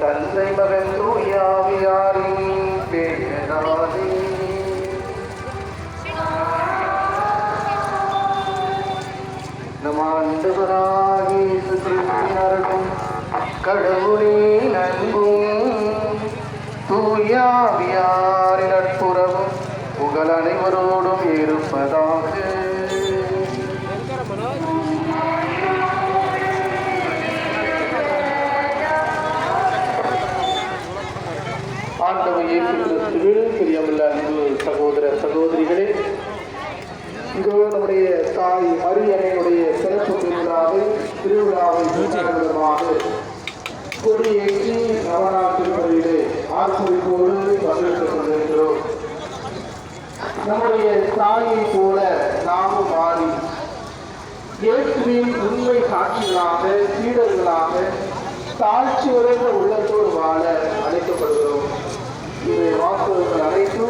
தந்தை மகன் தூயாவியாரின் பேரனாலே நம் ஆண்டவராகிய இயேசு கிறிஸ்துவின் அருளும் கடவுளின் அன்பும் தூயாவியாரின் நட்புறவும் உங்கள் அனைவரோடும் இருப்பதாக. ஆண்டவர் இயேசு கிறிஸ்துவில் பிரியமுள்ள அன்பு சகோதர சகோதரிகளே, இங்கு நம்முடைய தாய் மரியன்னையுடைய சிறப்பு திருவிழாவை விதமாக கொடியேற்றி நவநாள் திருப்பதியிலே ஆர்ப்பரிப்போடு பங்கேற்றுக் கொண்டிருக்கிறோம். நம்முடைய தாயை போல நாமும் மாறி இயேசுவின் உண்மை சாட்சிகளாக சீடர்களாக தாழ்ச்சி உறைந்த உள்ளத்தோடு வாழ அழைக்கப்படுகிறோம். இவை வாக்குகள் அனைத்தும்